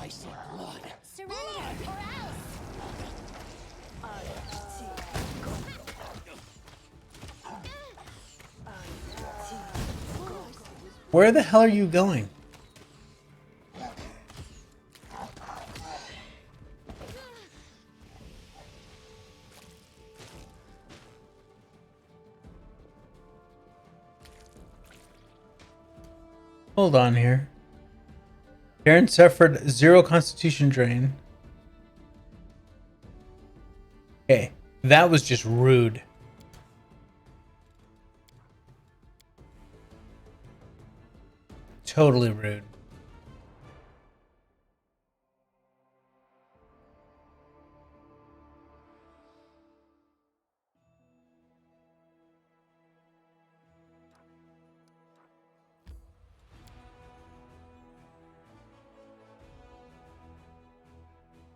I said blood. Surrender or else. Where the hell are you going? Hold on here. Darren suffered 0 constitution drain. Okay, that was just rude. Totally rude.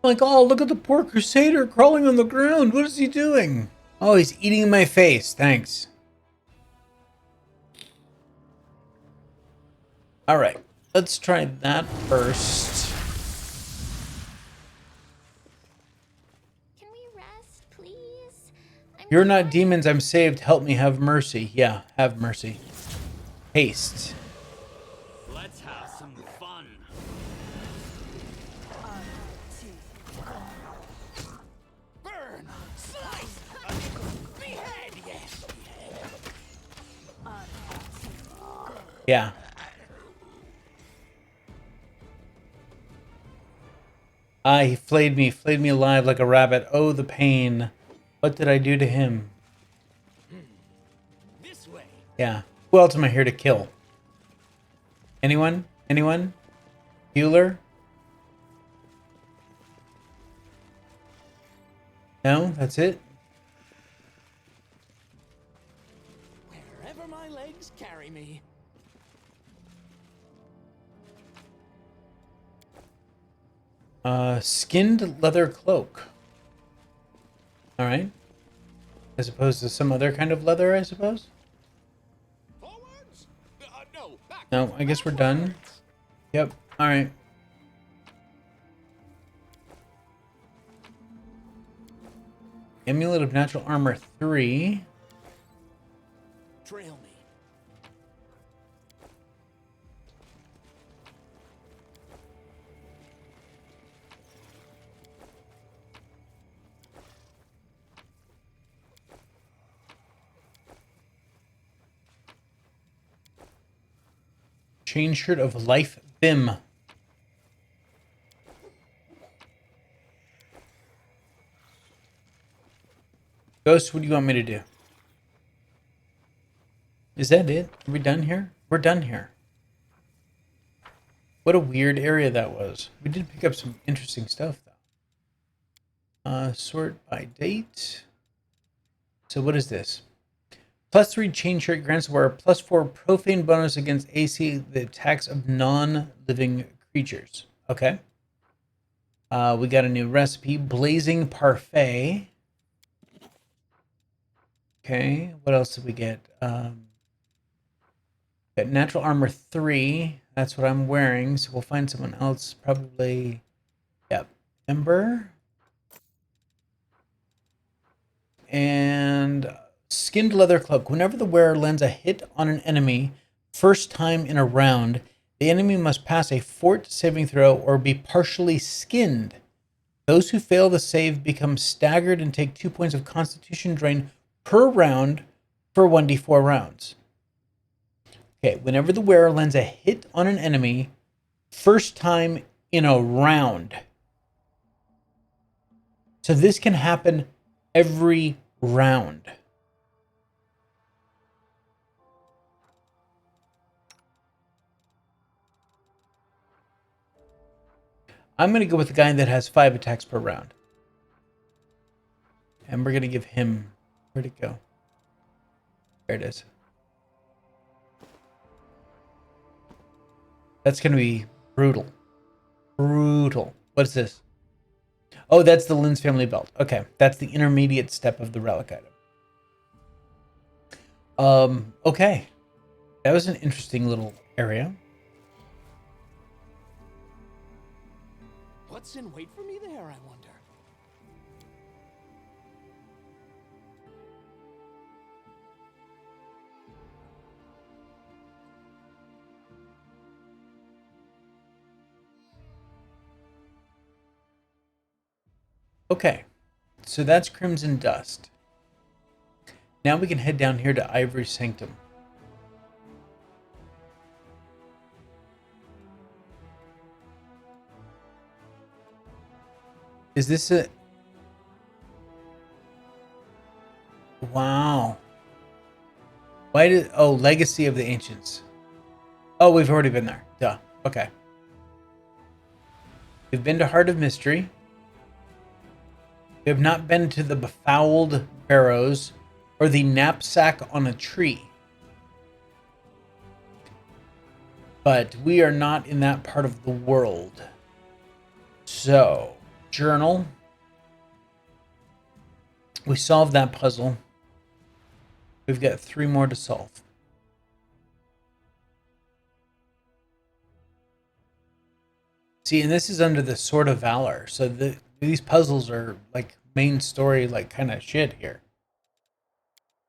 Like, oh, look at the poor Crusader crawling on the ground. What is he doing? Oh, he's eating my face. Thanks. All right, let's try that first. Can we rest, please? You're not demons. I'm saved. Help me. Have mercy. Yeah, have mercy. Haste. Let's have some fun. Burn, slice, behead, yes, behead. Yeah. He flayed me alive like a rabbit. Oh, the pain. What did I do to him? This way. Yeah. Who else am I here to kill? Anyone? Anyone? Healer? No, that's it? Wherever my legs carry me. Skinned leather cloak. Alright. As opposed to some other kind of leather, I suppose? Forwards? No, back. No, I guess we're done. Yep. Alright. Amulet of Natural Armor 3. Trail me. Chain shirt of Life Bim. Ghost, what do you want me to do? Is that it? Are we done here? We're done here. What a weird area that was. We did pick up some interesting stuff, though. Sort by date. So what is this? +3 chain shirt grants wearer +4 profane bonus against AC the attacks of non-living creatures. Okay. We got a new recipe, blazing parfait. Okay, what else did we get? Got natural armor 3. That's what I'm wearing, so we'll find someone else. Probably, yep, Ember. And skinned leather cloak. Whenever the wearer lands a hit on an enemy first time in a round, the enemy must pass a fort saving throw or be partially skinned. Those who fail the save become staggered and take 2 points of constitution drain per round for 1d4 rounds. Okay, whenever the wearer lands a hit on an enemy first time in a round. So this can happen every round. I'm going to go with the guy that has 5 attacks per round. And we're going to give him... Where'd it go? There it is. That's going to be brutal. Brutal. What is this? Oh, that's the Lynn's family belt. Okay, that's the intermediate step of the relic item. Okay. That was an interesting little area. What's in wait for me there, I wonder? Okay, so that's Crimson Dust. Now we can head down here to Ivory Sanctum. Is this a... Wow. Why did... Oh, Legacy of the Ancients. Oh, we've already been there. Duh. Okay. We've been to Heart of Mystery. We have not been to the Befouled Barrows or the Knapsack on a Tree. But we are not in that part of the world. So, journal. We solved that puzzle. We've got 3 more to solve. See, and this is under the Sword of Valor. So these puzzles are like main story, like kind of shit here.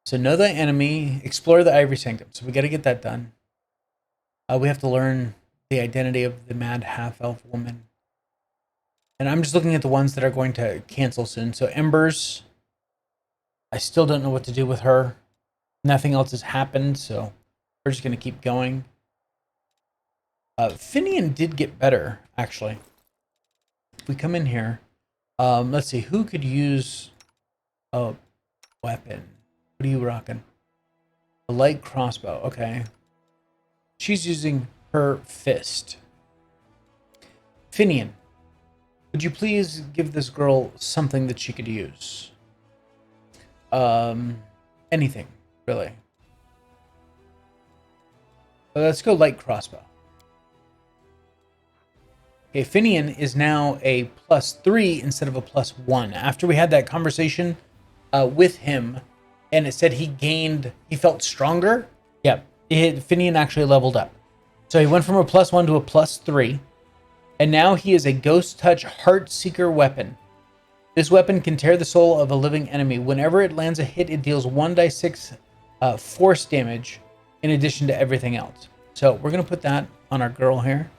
So know thy enemy, explore the Ivory Sanctum. So we got to get that done. We have to learn the identity of the mad half-elf woman. And I'm just looking at the ones that are going to cancel soon. So Embers, I still don't know what to do with her. Nothing else has happened, so we're just going to keep going. Finnian did get better, actually. If we come in here, let's see, who could use a weapon? What are you rocking? A light crossbow, okay. She's using her fist. Finnian, would you please give this girl something that she could use? Anything, really. Let's go light crossbow. Okay, Finnian is now a +3 instead of a +1. After we had that conversation with him, and it said he felt stronger. Yep, Finnian actually leveled up. So he went from a +1 to a +3, and now he is a Ghost Touch Heartseeker weapon. This weapon can tear the soul of a living enemy. Whenever it lands a hit, it deals 1d6 force damage in addition to everything else. So we're going to put that on our girl here.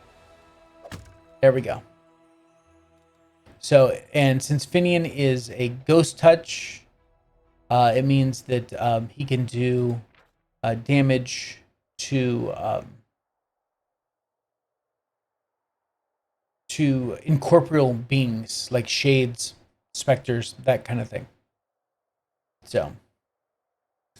There we go. So, and since Finnian is a Ghost Touch, it means that he can do damage to incorporeal beings like shades, specters, that kind of thing. So,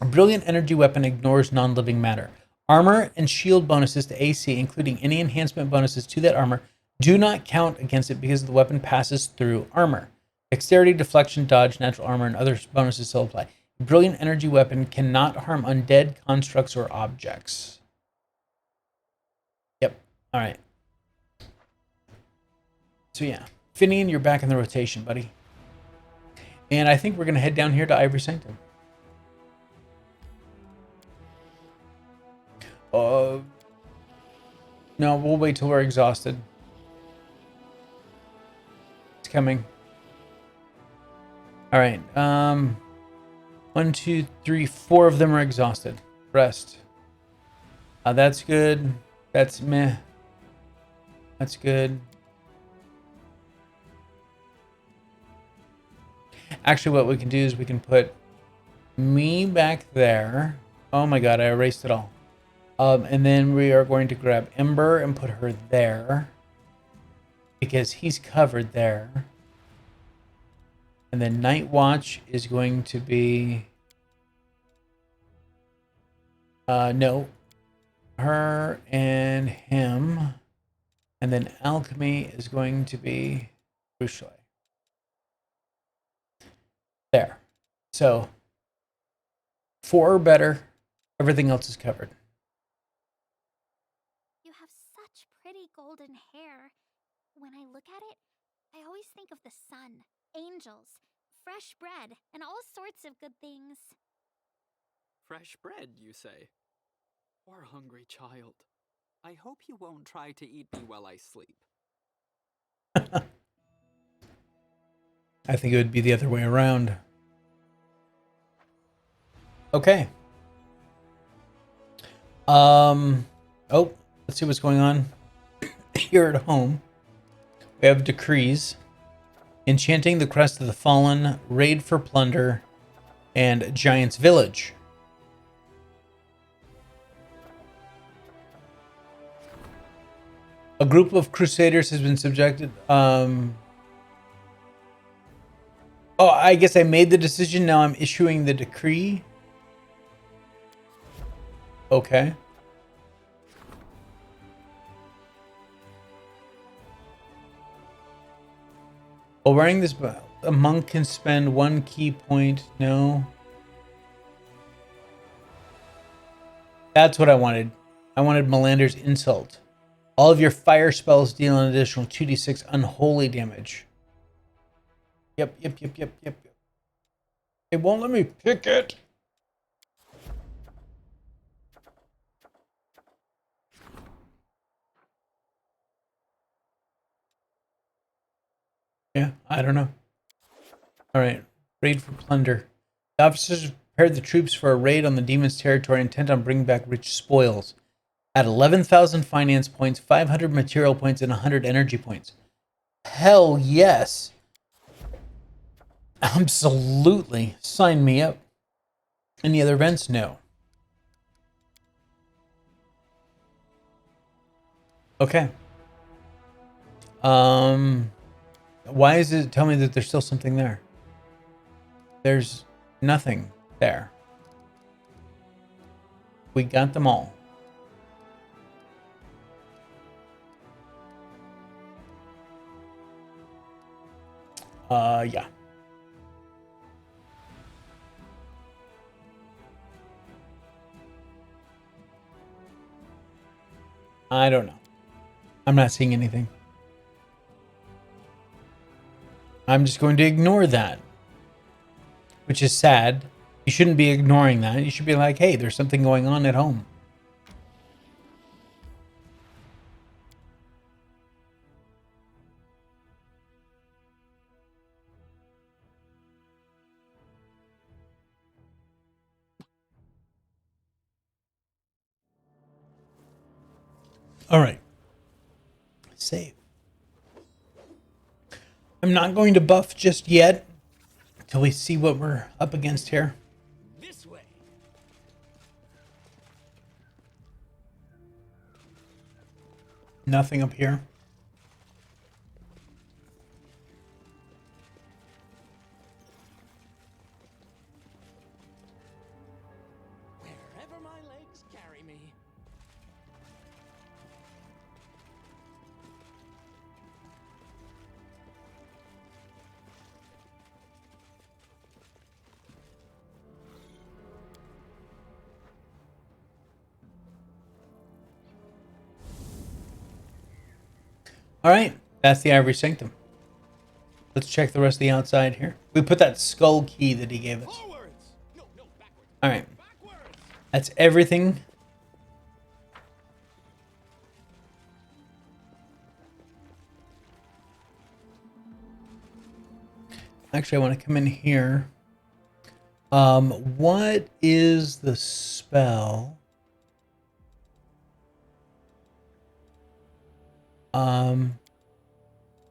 a brilliant energy weapon ignores non-living matter. Armor and shield bonuses to AC, including any enhancement bonuses to that armor, do not count against it because the weapon passes through armor. Dexterity, deflection, dodge, natural armor, and other bonuses still apply. A brilliant energy weapon cannot harm undead, constructs, or objects. Yep. All right. So yeah, Finnian, you're back in the rotation, buddy. And I think we're going to head down here to Ivory Sanctum. No, we'll wait till we're exhausted. It's coming. All right. 1, 2, 3, 4 of them are exhausted. Rest. That's good. That's meh. That's good. Actually, what we can do is we can put me back there. Oh my god, I erased it all. And then we are going to grab Ember and put her there, because he's covered there. And then Night Watch is going to be... no. Her and him. And then Alchemy is going to be Crucial. There. So, 4 or better. Everything else is covered. You have such pretty golden hair. When I look at it, I always think of the sun, angels, fresh bread, and all sorts of good things. Fresh bread, you say? Poor hungry child. I hope you won't try to eat me while I sleep. I think it would be the other way around. Okay. Oh, let's see what's going on here at home. We have decrees. Enchanting the Crest of the Fallen, Raid for Plunder, and Giant's Village. A group of Crusaders has been subjected... Oh, I guess I made the decision. Now I'm issuing the decree. Okay. While wearing this, a monk can spend 1 key point. No. That's what I wanted. I wanted Melander's Insult. All of your fire spells deal an additional 2d6 unholy damage. Yep. It won't let me pick it. Yeah, I don't know. All right, raid for plunder. The officers prepared the troops for a raid on the demon's territory, intent on bringing back rich spoils. At 11,000 finance points, 500 material points, and 100 energy points. Hell yes. Absolutely. Sign me up. Any other events? No. Okay. Why is it tell me that there's still something there? There's nothing there. We got them all. Yeah. I don't know. I'm not seeing anything. I'm just going to ignore that, which is sad. You shouldn't be ignoring that. You should be like, hey, there's something going on at home. All right. Save. I'm not going to buff just yet until we see what we're up against here. This way. Nothing up here. Wherever my legs carry me. All right, that's the Ivory Sanctum. Let's check the rest of the outside here. We put that skull key that he gave us. Forwards. No, backwards. All right, Backwards. that's everything. Actually, I want to come in here. What is the spell?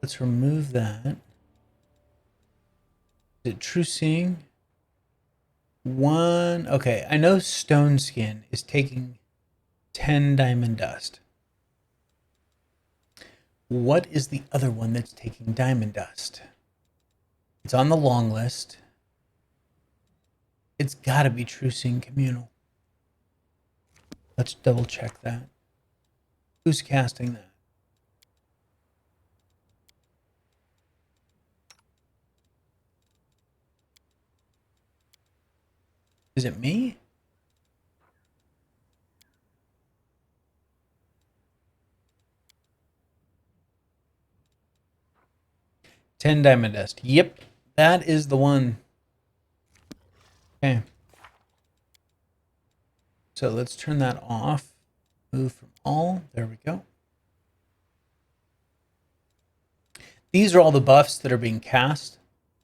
Let's remove that. Is it True Seeing? One. Okay, I know Stone Skin is taking 10 diamond dust. What is the other one that's taking diamond dust? It's on the long list. It's got to be True Seeing Communal. Let's double check that. Who's casting that? Is it me? Ten diamond dust. Yep, that is the one. Okay. So let's turn that off. Move from all. There we go. These are all the buffs that are being cast.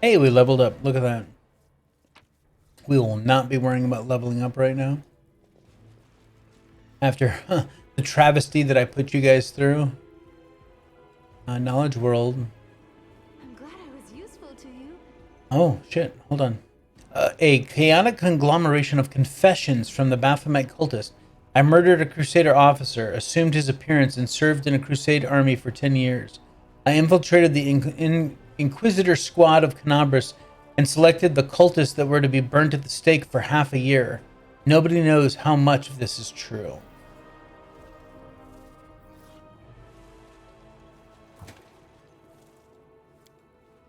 Hey, we leveled up. Look at that. We will not be worrying about leveling up right now. After the travesty that I put you guys through. Knowledge World. I'm glad I was useful to you. Oh, shit. Hold on. A chaotic conglomeration of confessions from the Baphomet cultist. I murdered a Crusader officer, assumed his appearance, and served in a Crusade army for 10 years. I infiltrated the Inquisitor squad of 𝐂𝐚𝐽 and selected the cultists that were to be burnt at the stake for half a year. Nobody knows how much of this is true.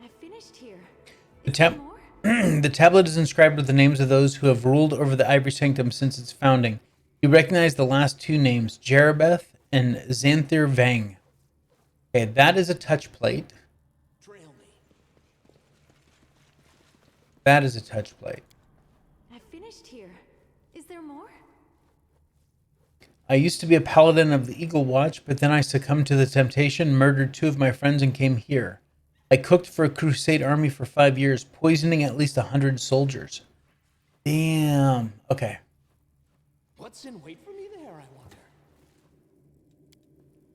I finished here. The tablet is inscribed with the names of those who have ruled over the Ivory Sanctum since its founding. You recognize the last two names, Jeribeth and 𝐶𝐚𝐽. Okay, that is a touch plate. Trail me. That is a touch plate. I finished here. Is there more? I used to be a paladin of the Eagle Watch, but then I succumbed to the temptation, murdered 2 of my friends, and came here. I cooked for a Crusade army for 5 years, poisoning at least 100 soldiers. Damn. Okay. What's in wait for me there, I wonder?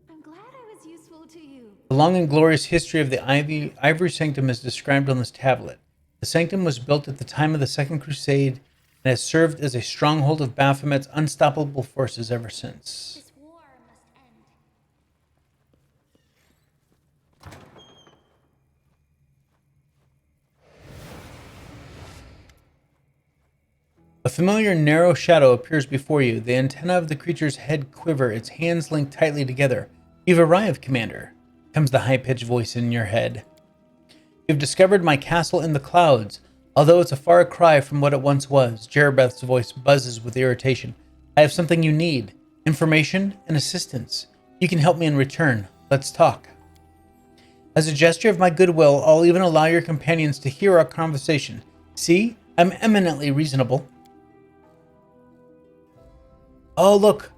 I'm glad I was useful to you. The long and glorious history of the Ivory Sanctum is described on this tablet. The Sanctum was built at the time of the Second Crusade and has served as a stronghold of Baphomet's unstoppable forces ever since. This war must end. A familiar narrow shadow appears before you. The antenna of the creature's head quiver, its hands linked tightly together. You've arrived, Commander, comes the high-pitched voice in your head. You've discovered my castle in the clouds. Although it's a far cry from what it once was, Jeribeth's voice buzzes with irritation. I have something you need. Information and assistance. You can help me in return. Let's talk. As a gesture of my goodwill, I'll even allow your companions to hear our conversation. See? I'm eminently reasonable. Oh, look.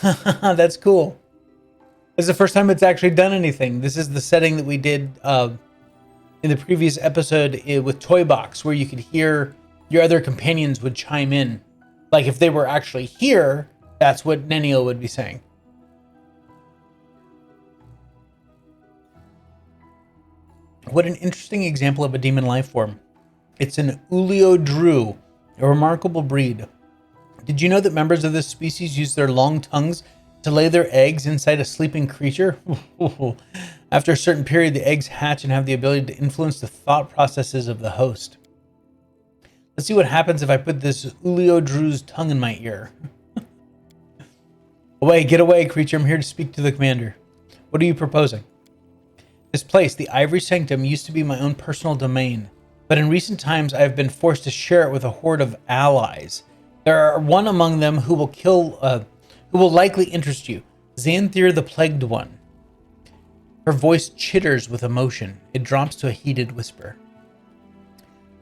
That's cool. This is the first time it's actually done anything. This is the setting that we did in the previous episode with Toy Box, where you could hear your other companions would chime in. Like if they were actually here, that's what Nenio would be saying. What an interesting example of a demon life form. It's an 𝐂𝐴𝐿, a remarkable breed. Did you know that members of this species use their long tongues to lay their eggs inside a sleeping creature? After a certain period, the eggs hatch and have the ability to influence the thought processes of the host. Let's see what happens if I put this 𝐂𝐿𝐿's tongue in my ear. Away, get away, creature. I'm here to speak to the commander. What are you proposing? This place, the Ivory Sanctum, used to be my own personal domain, but in recent times I have been forced to share it with a horde of allies. There are one among them who will likely interest you, 𝐵𝐵𝐵 the Plagued One. Her voice chitters with emotion. It drops to a heated whisper.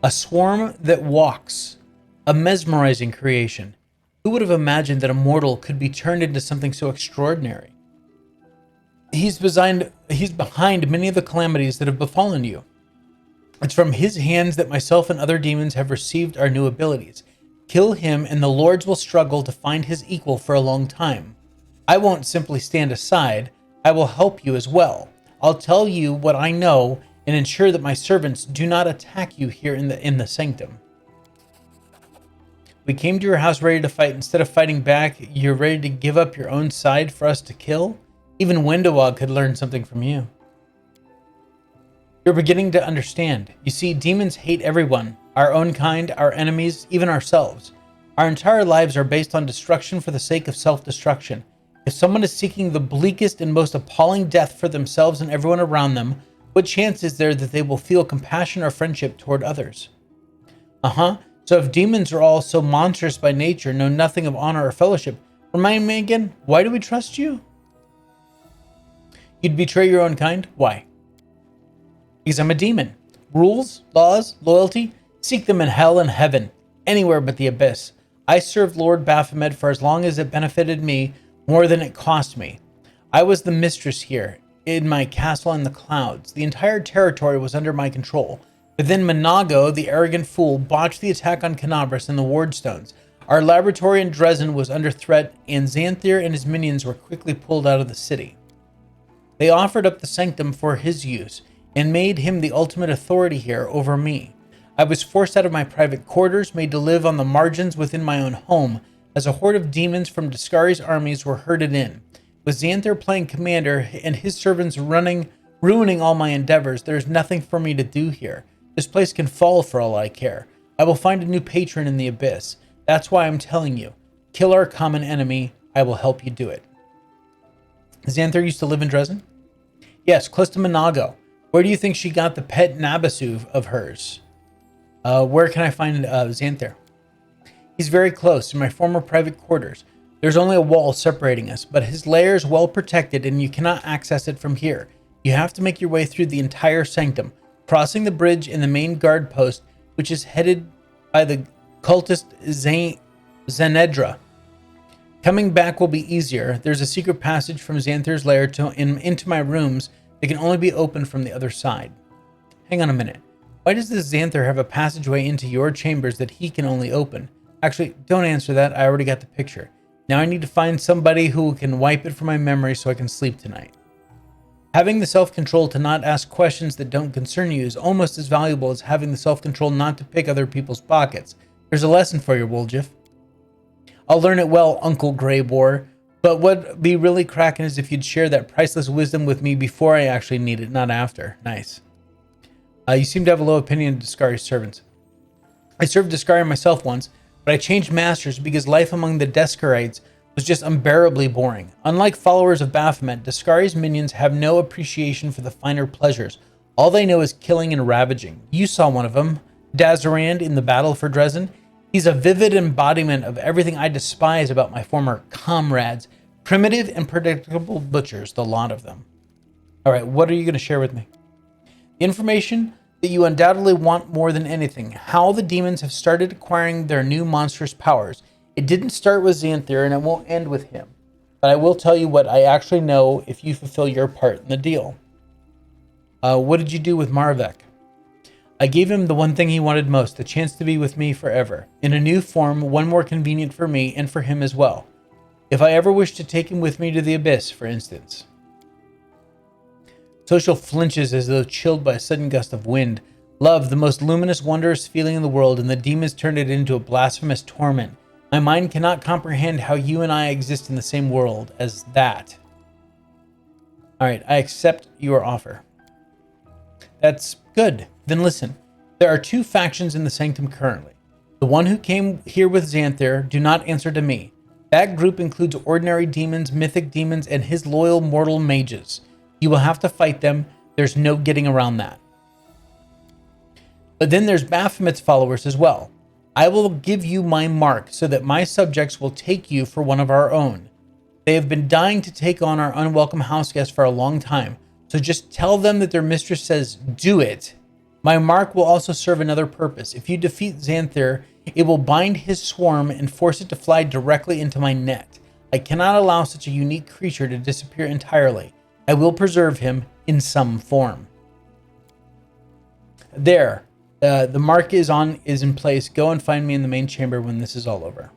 A swarm that walks, a mesmerizing creation. Who would have imagined that a mortal could be turned into something so extraordinary? He's behind many of the calamities that have befallen you. It's from his hands that myself and other demons have received our new abilities. Kill him and the lords will struggle to find his equal for a long time. I won't simply stand aside. I will help you as well. I'll tell you what I know and ensure that my servants do not attack you here in the sanctum. We came to your house ready to fight. Instead of fighting back, you're ready to give up your own side for us to kill? Even 𝐿𝐴𝐿𝐿 could learn something from you. You're beginning to understand. You see, demons hate everyone. Our own kind, our enemies, even ourselves. Our entire lives are based on destruction for the sake of self-destruction. If someone is seeking the bleakest and most appalling death for themselves and everyone around them, what chance is there that they will feel compassion or friendship toward others? So if demons are all so monstrous by nature, know nothing of honor or fellowship, remind me again, why do we trust you? You'd betray your own kind? Why? Because I'm a demon. Rules, laws, loyalty, seek them in hell and heaven, anywhere but the abyss. I served Lord Baphomet for as long as it benefited me more than it cost me. I was the mistress here, in my castle in the clouds. The entire territory was under my control. But then 𝐵𝐿𝐴𝐿𝐿, the arrogant fool, botched the attack on 𝐵𝐿𝐴𝐿𝐿 and the Wardstones. Our laboratory in Dresden was under threat, and 𝐵𝐵𝐵 and his minions were quickly pulled out of the city. They offered up the sanctum for his use, and made him the ultimate authority here over me. I was forced out of my private quarters, made to live on the margins within my own home, as a horde of demons from Deskari's armies were herded in. With 𝐵𝐵𝐵 playing commander and his servants ruining all my endeavors, there is nothing for me to do here. This place can fall for all I care. I will find a new patron in the abyss. That's why I'm telling you. Kill our common enemy. I will help you do it. 𝐵𝐵𝐵 used to live in Dresden? Yes, close to 𝐵𝐿𝐴𝐿𝐿. Where do you think she got the pet Nabasu of hers? Where can I find 𝐵𝐵𝐵? He's very close, in my former private quarters. There's only a wall separating us, but his lair is well protected and you cannot access it from here. You have to make your way through the entire sanctum, crossing the bridge in the main guard post, which is headed by the cultist Zenedra. Coming back will be easier. There's a secret passage from 𝐵𝐵𝐵's lair into my rooms that can only be opened from the other side. Hang on a minute. Why does this 𝐵𝐵𝐵 have a passageway into your chambers that he can only open? Actually, don't answer that. I already got the picture. Now I need to find somebody who can wipe it from my memory so I can sleep tonight. Having the self-control to not ask questions that don't concern you is almost as valuable as having the self-control not to pick other people's pockets. There's a lesson for you, Woljif. I'll learn it well, Uncle Greyboar, but what'd be really cracking is if you'd share that priceless wisdom with me before I actually need it, not after. Nice. You seem to have a low opinion of Deskari's servants. I served Deskari myself once, but I changed masters because life among the Deskarites was just unbearably boring. Unlike followers of Baphomet, Deskari's minions have no appreciation for the finer pleasures. All they know is killing and ravaging. You saw one of them, Dazarand, in the battle for Dresden. He's a vivid embodiment of everything I despise about my former comrades. Primitive and predictable butchers, the lot of them. All right, what are you going to share with me? The information that you undoubtedly want more than anything. How the demons have started acquiring their new monstrous powers. It didn't start with Xanthir, and it won't end with him. But I will tell you what I actually know if you fulfill your part in the deal. What did you do with Marvek? I gave him the one thing he wanted most, the chance to be with me forever. In a new form, one more convenient for me and for him as well. If I ever wish to take him with me to the Abyss, for instance. Social flinches as though chilled by a sudden gust of wind. Love, the most luminous, wondrous feeling in the world, and the demons turned it into a blasphemous torment. My mind cannot comprehend how you and I exist in the same world as that. Alright, I accept your offer. That's good. Then listen. There are two factions in the Sanctum currently. The one who came here with Xanthir do not answer to me. That group includes ordinary demons, mythic demons, and his loyal mortal mages. You will have to fight them. There's no getting around that. But then there's Baphomet's followers as well. I will give you my mark so that my subjects will take you for one of our own. They have been dying to take on our unwelcome house guests for a long time. So just tell them that their mistress says, do it. My mark will also serve another purpose. If you defeat Xanthir, it will bind his swarm and force it to fly directly into my net. I cannot allow such a unique creature to disappear entirely. I will preserve him in some form. There. The mark is in place. Go and find me in the main chamber when this is all over.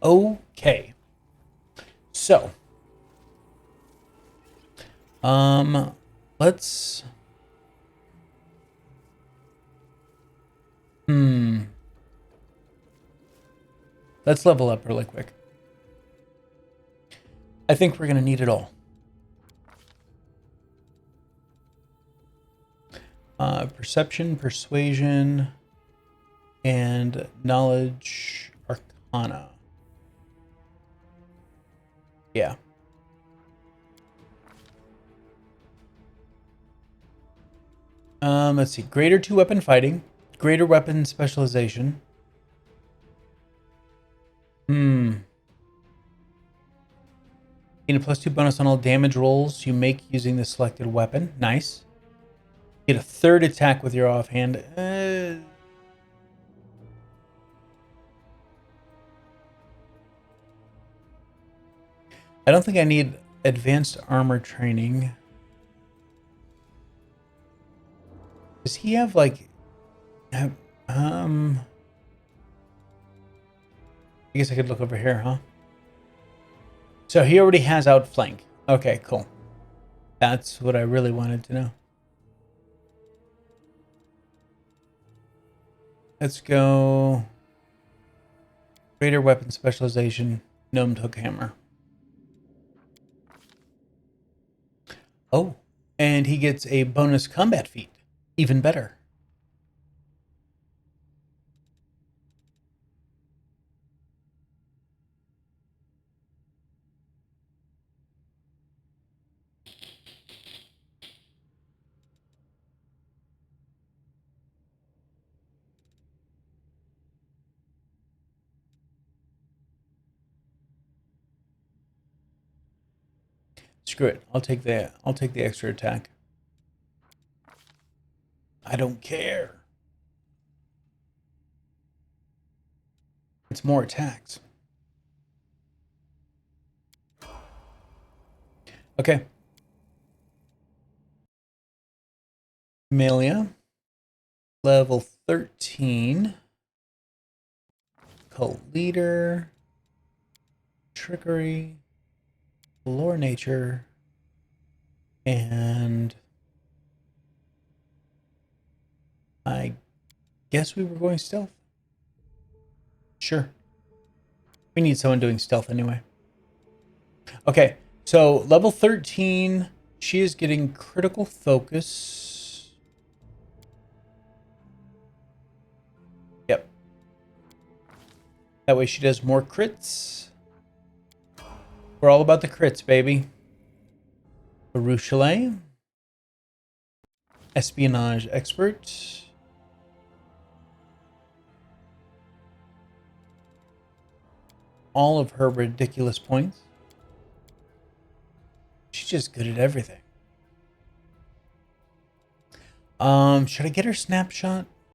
Okay. So. Let's... Let's level up really quick. I think we're going to need it all. Perception, persuasion, and knowledge arcana. Yeah. Let's see. Greater 2-weapon fighting. Greater weapon specialization. Gain a +2 bonus on all damage rolls you make using the selected weapon. Nice. Get a third attack with your offhand. I don't think I need advanced armor training. Does he have like... I guess I could look over here, huh? So he already has outflank. Okay, cool. That's what I really wanted to know. Let's go. Greater weapon specialization. Gnomed hook hammer. Oh, and he gets a bonus combat feat. Even better. Screw it. I'll take the extra attack. I don't care. It's more attacks. Okay. Melia. Level 13. Cult leader. Trickery. Lore nature. And I guess we were going stealth. Sure. We need someone doing stealth anyway. Okay, so level 13, she is getting critical focus. Yep. That way she does more crits. We're all about the crits, baby. Baruchele. Espionage expert. All of her ridiculous points. She's just good at everything. Should I get her snapshot?